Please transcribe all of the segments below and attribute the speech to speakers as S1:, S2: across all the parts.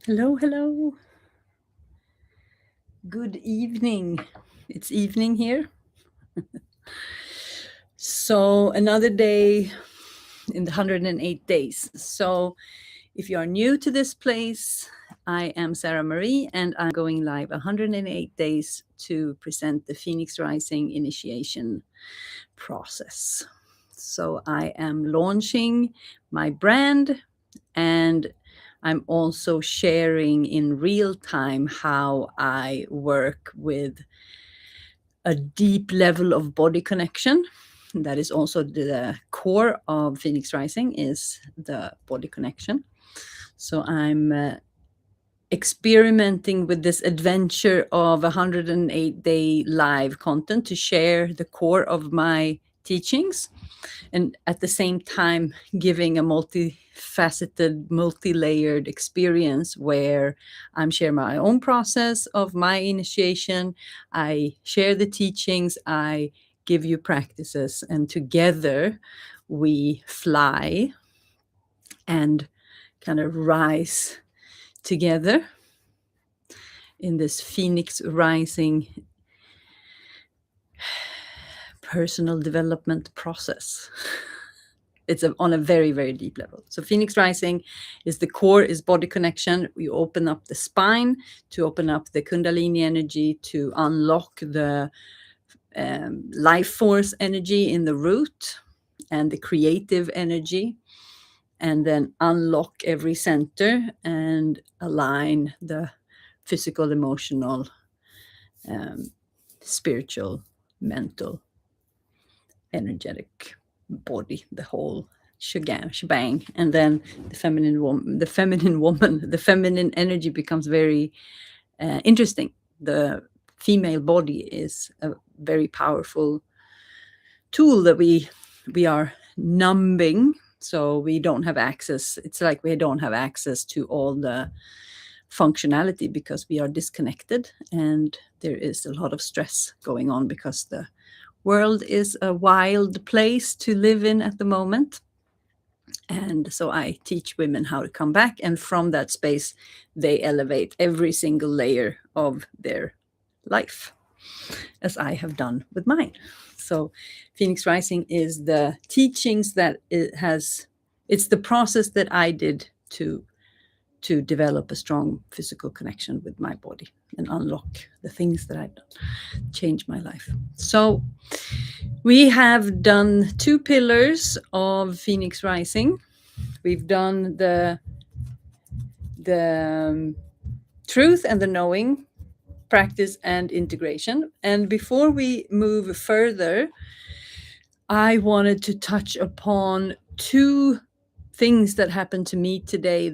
S1: Hello, hello. Good evening. It's evening here. So, another day in the 108 days. So, if you are new to this place, I am Sarah Marie and I'm going live 108 days to present the Phoenix Rising initiation process. So, I am launching my brand and I'm also sharing in real time how I work with a deep level of body connection. That is also the core of Phoenix Rising is the body connection. So I'm experimenting with this adventure of 108-day live content to share the core of my teachings and at the same time giving a multifaceted, multi-layered experience where I'm sharing my own process of my initiation. I share the teachings, I give you practices, and together we fly and kind of rise together in this Phoenix Rising personal development process. It's on a very, very deep level. So Phoenix Rising is the core, is body connection. We open up the spine to open up the Kundalini energy, to unlock the life force energy in the root and the creative energy, and then unlock every center and align the physical, emotional, spiritual, mental, energetic body, the whole shebang. And then the feminine woman, the feminine energy becomes very interesting. The female body is a very powerful tool that we are numbing, so we don't have access. It's like we don't have access to all the functionality because we are disconnected, and there is a lot of stress going on because the world is a wild place to live in at the moment. And so I teach women how to come back, and from that space they elevate every single layer of their life, as I have done with mine. So Phoenix Rising is the teachings that it's the process that I did to develop a strong physical connection with my body and unlock the things that I've done, change my life. So we have done 2 pillars of Phoenix Rising. We've done the truth and the knowing, practice and integration. And before we move further, I wanted to touch upon 2 things that happened to me today,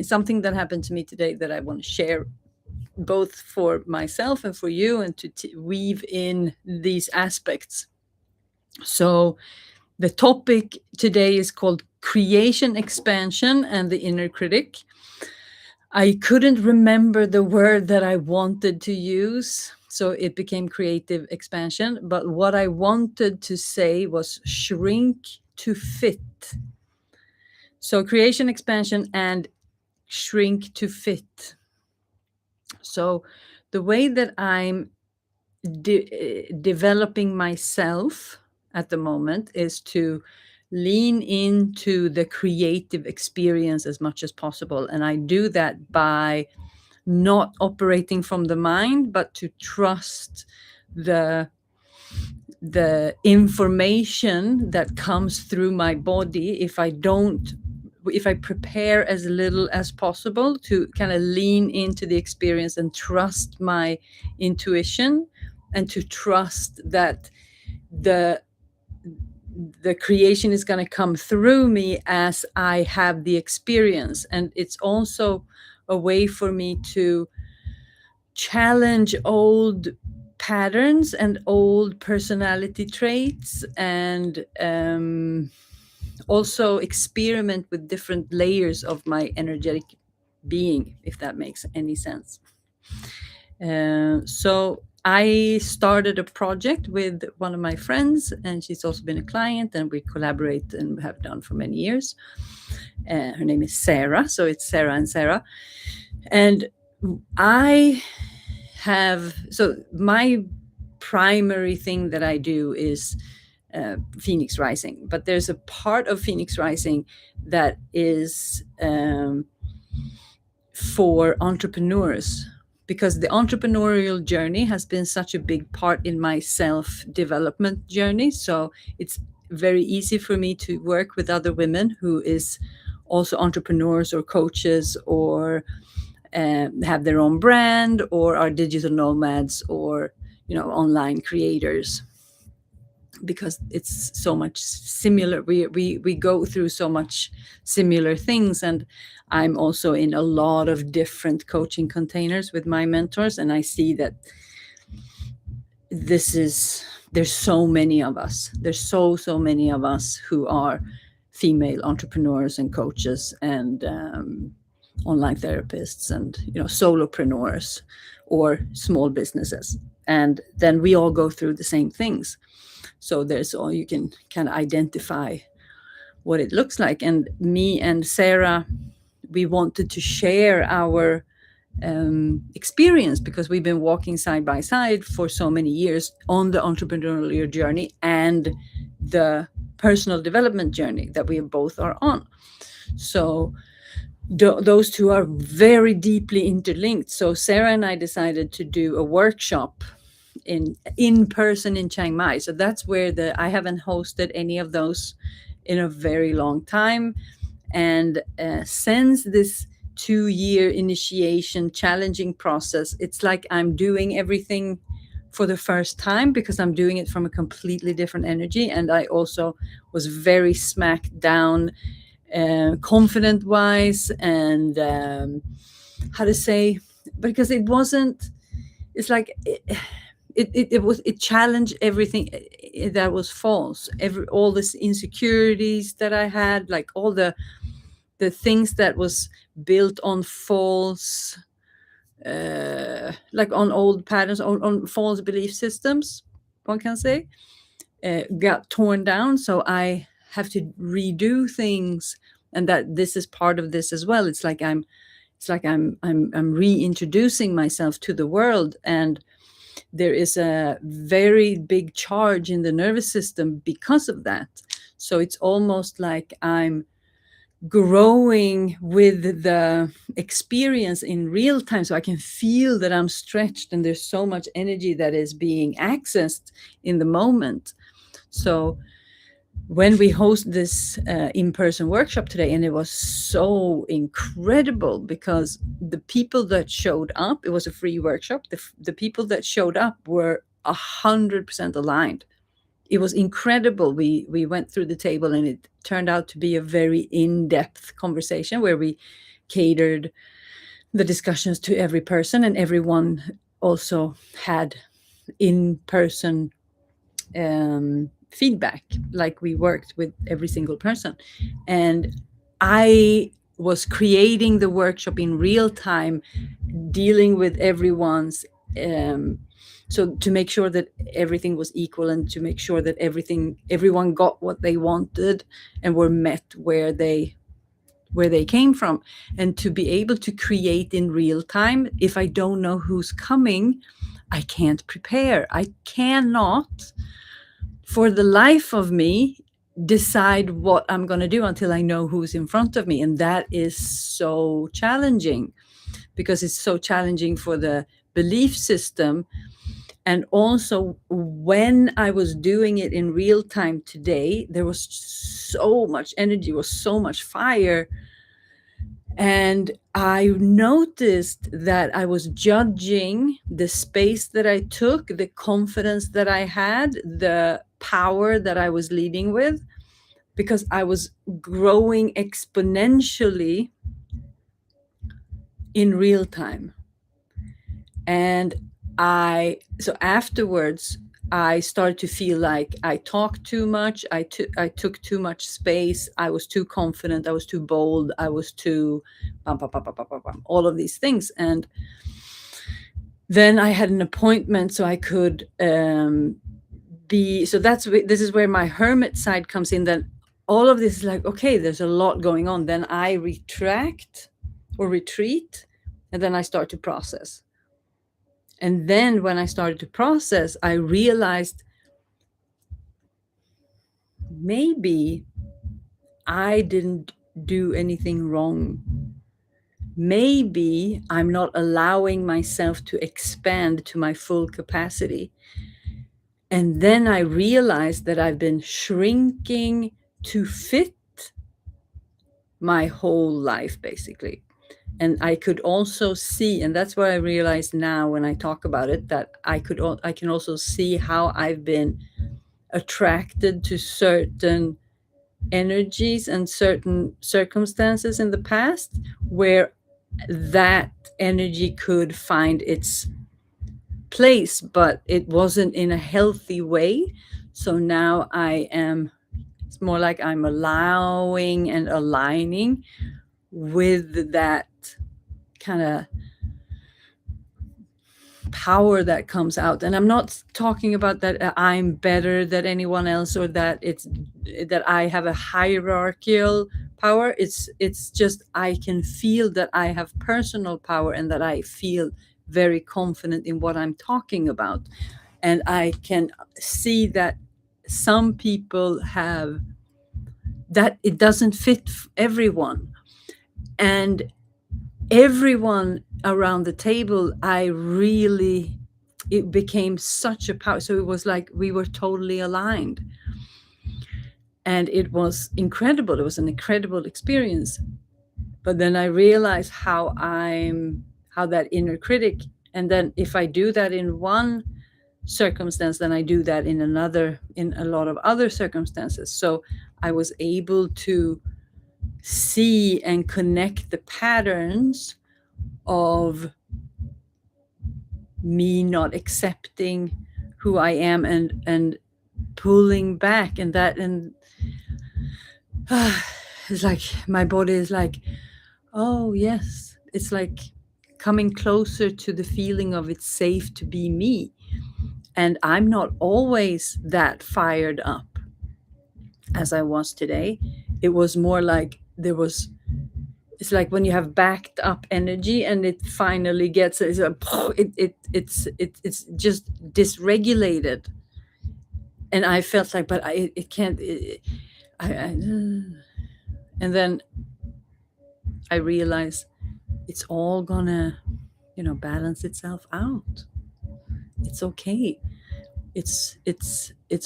S1: something that happened to me today that I want to share both for myself and for you, and to weave in these aspects. So the topic today is called creation, expansion, and the inner critic. I couldn't remember the word that I wanted to use, so it became creative expansion. But what I wanted to say was shrink to fit. So creation, expansion, and shrink to fit. So the way that I'm developing myself at the moment is to lean into the creative experience as much as possible. And I do that by not operating from the mind, but to trust the information that comes through my body. If I prepare as little as possible, to kind of lean into the experience and trust my intuition, and to trust that the creation is going to come through me as I have the experience. And it's also a way for me to challenge old patterns and old personality traits, and also experiment with different layers of my energetic being, if that makes any sense. So I started a project with one of my friends, and she's also been a client, and we collaborate and have done for many years. Her name is Sarah, so it's Sarah and Sarah. And I have, so my primary thing that I do is Phoenix Rising, but there's a part of Phoenix Rising that is for entrepreneurs, because the entrepreneurial journey has been such a big part in my self-development journey. So it's very easy for me to work with other women who is also entrepreneurs or coaches, or have their own brand, or are digital nomads, or online creators, because it's so much similar. We go through so much similar things, and I'm also in a lot of different coaching containers with my mentors, and I see that there's so many of us. There's so many of us who are female entrepreneurs and coaches, and online therapists, and solopreneurs or small businesses, and then we all go through the same things. So there's all, you can kind of identify what it looks like. And me and Sarah, we wanted to share our experience, because we've been walking side by side for so many years on the entrepreneurial journey and the personal development journey that we both are on. So those two are very deeply interlinked. So Sarah and I decided to do a workshop in person in Chiang Mai. So that's where I haven't hosted any of those in a very long time. And since this 2-year initiation challenging process, it's like I'm doing everything for the first time, because I'm doing it from a completely different energy. And I also was very smacked down confident wise, and how to say, because it wasn't, it's like it challenged everything that was false, all these insecurities that I had, like all the things that was built on false, like on old patterns, on false belief systems, one can say, got torn down. So I have to redo things, and that this is part of this as well. It's like I'm reintroducing myself to the world, and there is a very big charge in the nervous system because of that. So it's almost like I'm growing with the experience in real time, so I can feel that I'm stretched, and there's so much energy that is being accessed in the moment. So when we host this in-person workshop today, and it was so incredible, because the people that showed up, it was a free workshop, the people that showed up were 100% aligned. It was incredible. We went through the table, and it turned out to be a very in-depth conversation where we catered the discussions to every person, and everyone also had in-person feedback, like we worked with every single person. And I was creating the workshop in real time, dealing with everyone's so to make sure that everything was equal, and to make sure that everyone got what they wanted and were met where they came from. And to be able to create in real time, if I don't know who's coming, I can't prepare. I cannot, for the life of me, decide what I'm going to do until I know who's in front of me. And that is so challenging, because it's so challenging for the belief system. And also, when I was doing it in real time today, there was so much energy, was so much fire. And I noticed that I was judging the space that I took, the confidence that I had, the power that I was leading with, because I was growing exponentially in real time. And so afterwards, I started to feel like I talked too much. I took too much space. I was too confident. I was too bold. I was too all of these things. And then I had an appointment so I could be, so this is where my hermit side comes in. Then all of this is like, okay, there's a lot going on. Then I retract or retreat, and then I start to process. And then when I started to process, I realized maybe I didn't do anything wrong. Maybe I'm not allowing myself to expand to my full capacity. And then I realized that I've been shrinking to fit my whole life, basically. And I could also see, and that's what I realize now when I talk about it, that I can also see how I've been attracted to certain energies and certain circumstances in the past where that energy could find its place, but it wasn't in a healthy way. So now it's more like I'm allowing and aligning with that kind of power that comes out. And I'm not talking about that I'm better than anyone else, or that I have a hierarchical power. It's just I can feel that I have personal power, and that I feel very confident in what I'm talking about. And I can see that some people have that it doesn't fit everyone. And everyone around the table, it became such a power. So it was like we were totally aligned. And it was incredible. It was an incredible experience. But then I realized how that inner critic, and then if I do that in one circumstance, then I do that in a lot of other circumstances. So I was able to see and connect the patterns of me not accepting who I am, and pulling back, and it's like my body is like, oh yes, it's like coming closer to the feeling of it's safe to be me. And I'm not always that fired up as I was today. It was more like it's like when you have backed up energy and it finally gets it's just dysregulated. And I felt like, but it can't. And then I realized it's all gonna, balance itself out. It's okay. It's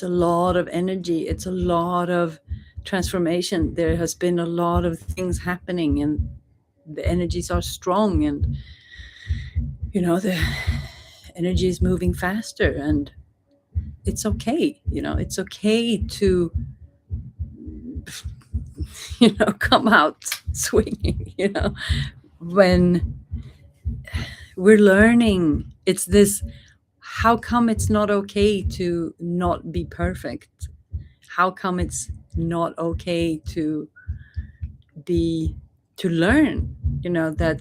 S1: a lot of energy. It's a lot of transformation. There has been a lot of things happening, and the energies are strong, and the energy is moving faster, and it's okay. It's okay to come out swinging. When we're learning, it's this. How come it's not okay to not be perfect? How come it's not okay to learn? That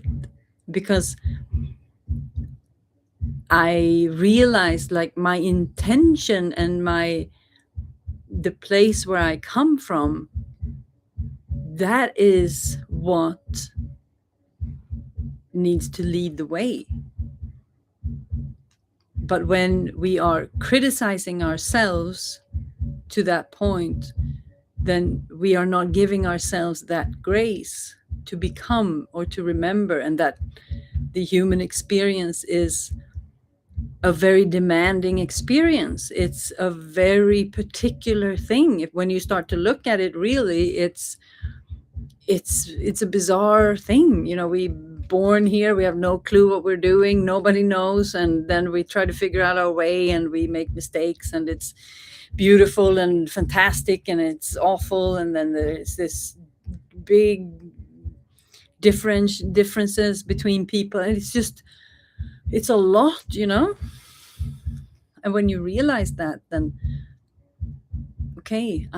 S1: because I realized, like, my intention and the place where I come from, that is what needs to lead the way. But when we are criticizing ourselves to that point, then we are not giving ourselves that grace to become or to remember, and that the human experience is a very demanding experience. It's a very particular thing. When you start to look at it, really, it's a bizarre thing. We born here, we have no clue what we're doing, nobody knows, and then we try to figure out our way, and we make mistakes, and it's beautiful and fantastic, and it's awful, and then there's this big differences between people, and it's a lot. And when you realize that, then okay,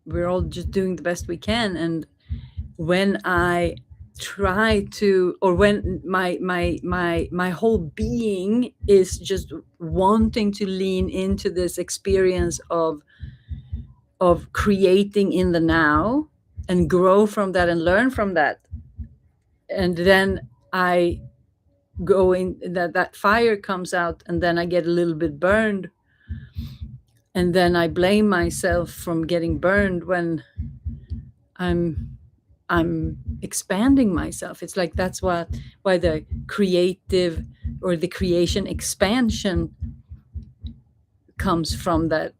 S1: we're all just doing the best we can. And when I try to, or when my whole being is just wanting to lean into this experience of creating in the now and grow from that and learn from that, and then I go in, that fire comes out, and then I get a little bit burned, and then I blame myself from getting burned when I'm expanding myself. It's like that's why the creative or the creation expansion comes from that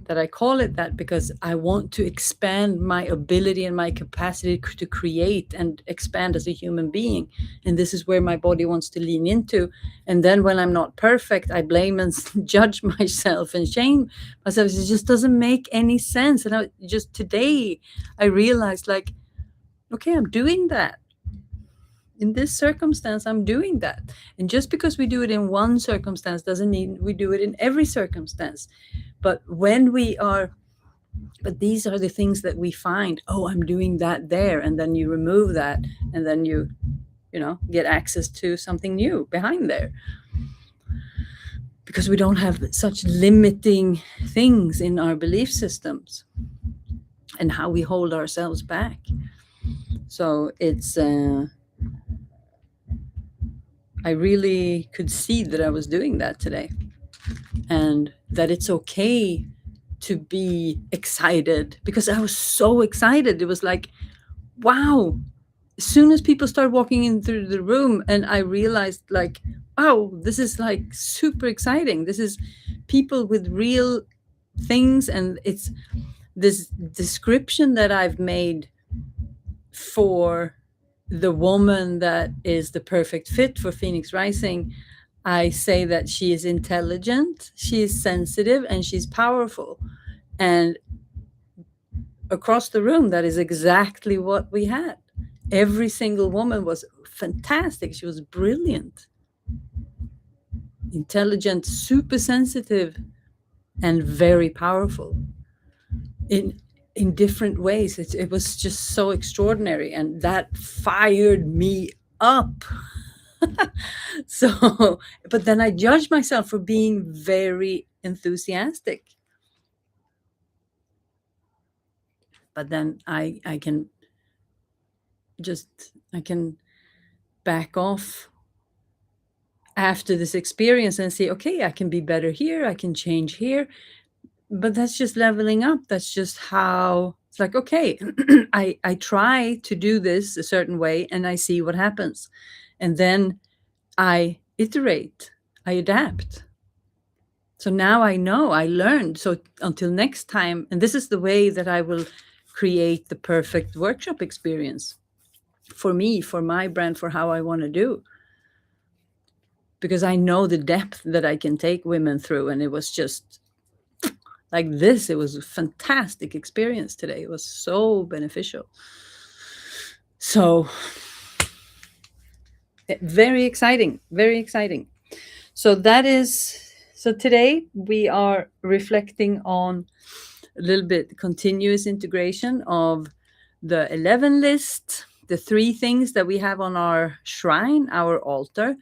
S1: I call it that, because I want to expand my ability and my capacity to create and expand as a human being. And this is where my body wants to lean into. And then when I'm not perfect, I blame and judge myself and shame myself. It just doesn't make any sense. And just today I realized, like, okay, I'm doing that. In this circumstance, I'm doing that. And just because we do it in one circumstance doesn't mean we do it in every circumstance. But these are the things that we find, oh, I'm doing that there. And then you remove that, and then you get access to something new behind there. Because we don't have such limiting things in our belief systems and how we hold ourselves back. So it's I really could see that I was doing that today, and that it's okay to be excited, because I was so excited. It was like, wow. As soon as people start walking in through the room, and I realized, like, wow, this is like super exciting. This is people with real things, and it's this description that I've made for the woman that is the perfect fit for Phoenix Rising. I say that she is intelligent, she is sensitive, and she's powerful. And across the room, that is exactly what we had. Every single woman was fantastic. She was brilliant, intelligent, super sensitive, and very powerful in different ways. It was just so extraordinary, and that fired me up. So, but then I judged myself for being very enthusiastic. But then I can back off after this experience and say, okay, I can be better here, I can change here. But that's just leveling up. That's just how it's like, okay, I try to do this a certain way, and I see what happens. And then I iterate, I adapt. So now I know, I learned. So until next time, and this is the way that I will create the perfect workshop experience for me, for my brand, for how I want to do. Because I know the depth that I can take women through. And it was just like this. It was a fantastic experience today. It was so beneficial. So very exciting, very exciting. So today we are reflecting on a little bit continuous integration of the 11 list, the 3 things that we have on our shrine, our altar,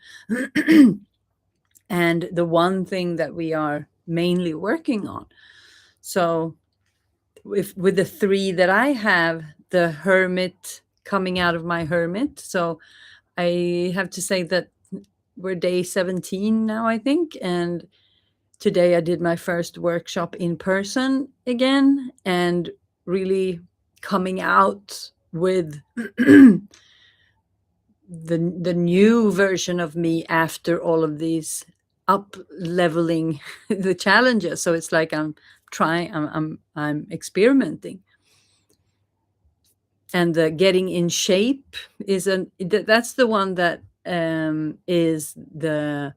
S1: and the 1 thing that we are mainly working on. So with the 3 that I have, the hermit, coming out of my hermit. So I have to say that we're day 17 now, I think. And today I did my first workshop in person again, and really coming out with the new version of me after all of these up leveling the challenges. So it's like I'm experimenting. And the getting in shape that's the one that is the,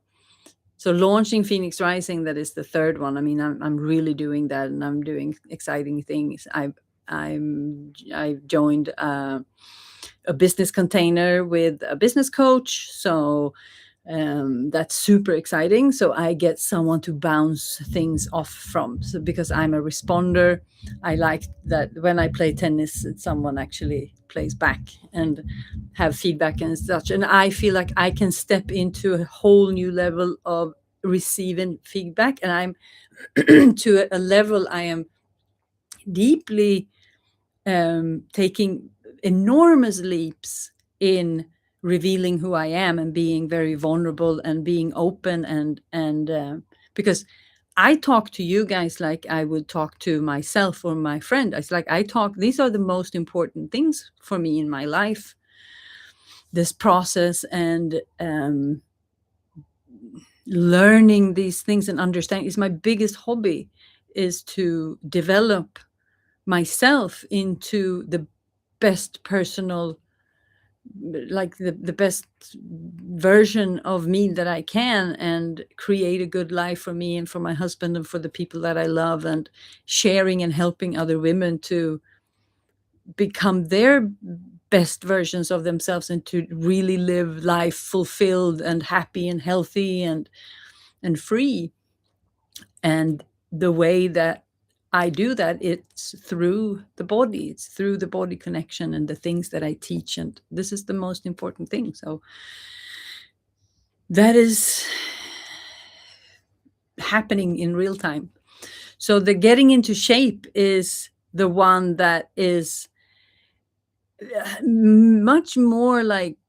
S1: so launching Phoenix Rising, that is the 3rd one. I mean, I'm really doing that, and I'm doing exciting things. I've joined a business container with a business coach. So That's super exciting. So I get someone to bounce things off from. So because I'm a responder, I like that when I play tennis, someone actually plays back and have feedback and such. And I feel like I can step into a whole new level of receiving feedback. And I'm to a level I am deeply taking enormous leaps in revealing who I am and being very vulnerable and being open and because I talk to you guys like I would talk to myself or my friend. It's like I talk, these are the most important things for me in my life, this process and learning these things and understanding is my biggest hobby, is to develop myself into the best personal, like the best version of me that I can, and create a good life for me and for my husband and for the people that I love, and sharing and helping other women to become their best versions of themselves and to really live life fulfilled and happy and healthy and free. And the way that I do that, it's through the body. It's through the body connection and the things that I teach. And this is the most important thing. So that is happening in real time. So the getting into shape is the one that is much more like,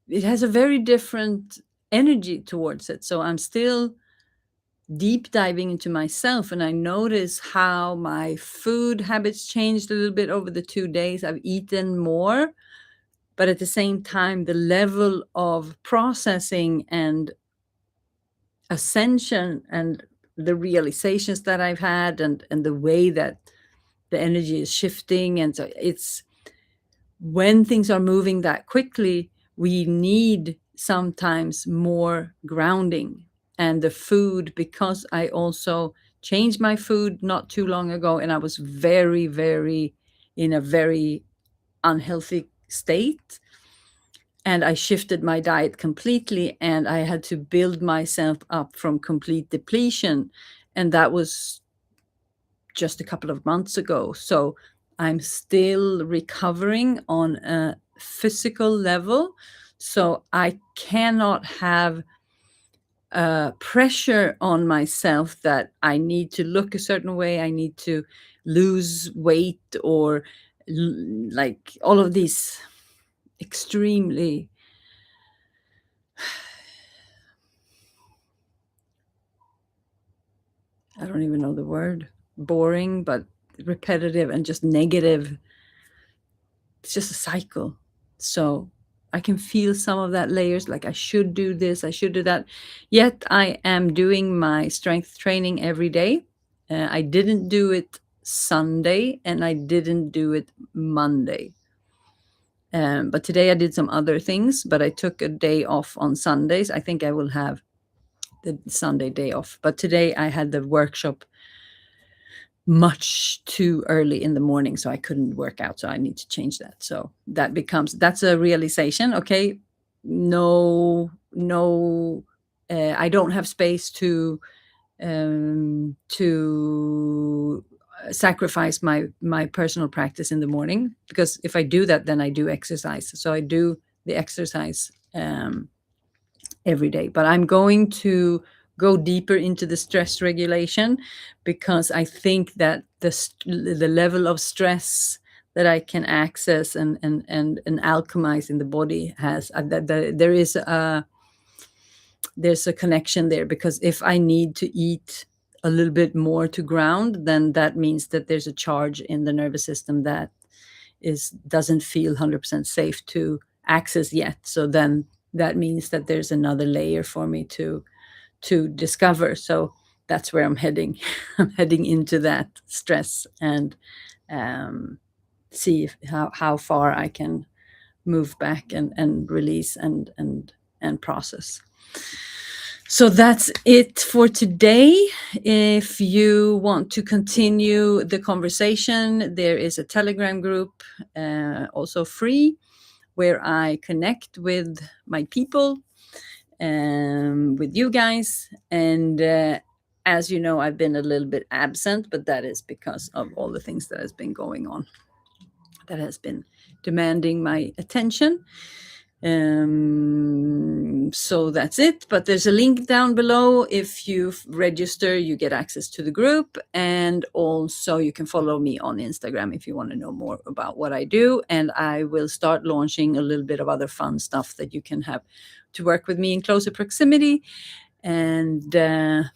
S1: it has a very different energy towards it. So I'm still deep diving into myself, and I notice how my food habits changed a little bit over the 2 days. I've eaten more, but at the same time, the level of processing and ascension and the realizations that I've had and the way that the energy is shifting. And so it's, when things are moving that quickly, we need sometimes more grounding. And the food, because I also changed my food not too long ago, and I was very, very in a very unhealthy state. And I shifted my diet completely, and I had to build myself up from complete depletion. And that was just a couple of months ago. So I'm still recovering on a physical level. So I cannot have pressure on myself that I need to look a certain way, I need to lose weight, or like all of these extremely I don't even know the word, boring, but repetitive and just negative. It's just a cycle. So I can feel some of that layers, like I should do this, I should do that. Yet I am doing my strength training every day. I didn't do it Sunday and I didn't do it Monday. But today I did some other things, but I took a day off on Sundays. I think I will have the Sunday day off. But today I had the workshop much too early in the morning, so I couldn't work out. So I need to change that. So that's a realization. Okay, no, I don't have space to sacrifice my personal practice in the morning, because if I do that, then I do exercise. So I do the exercise every day. But I'm going to go deeper into the stress regulation, because I think that the level of stress that I can access and alchemize in the body has there's a connection there. Because if I need to eat a little bit more to ground, then that means that there's a charge in the nervous system that doesn't feel 100% safe to access yet. So then that means that there's another layer for me to discover. So that's where I'm heading. I'm heading into that stress and see how far I can move back and release and process. So that's it for today. If you want to continue the conversation, there is a Telegram group, also free, where I connect with my people. with you guys. And as you know, I've been a little bit absent, but that is because of all the things that has been going on, that has been demanding my attention. So that's it. But there's a link down below. If you register, you get access to the group, and also you can follow me on Instagram if you want to know more about what I do. And I will start launching a little bit of other fun stuff that you can have to work with me in closer proximity. And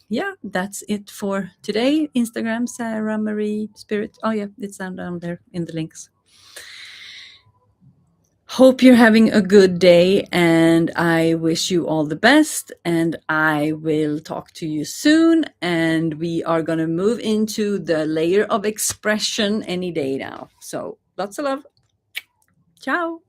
S1: yeah, that's it for today. Instagram, Sarah Marie Spirit. Oh yeah, it's down there in the links. Hope you're having a good day, and I wish you all the best, and I will talk to you soon. And we are going to move into the layer of expression any day now. So lots of love. Ciao.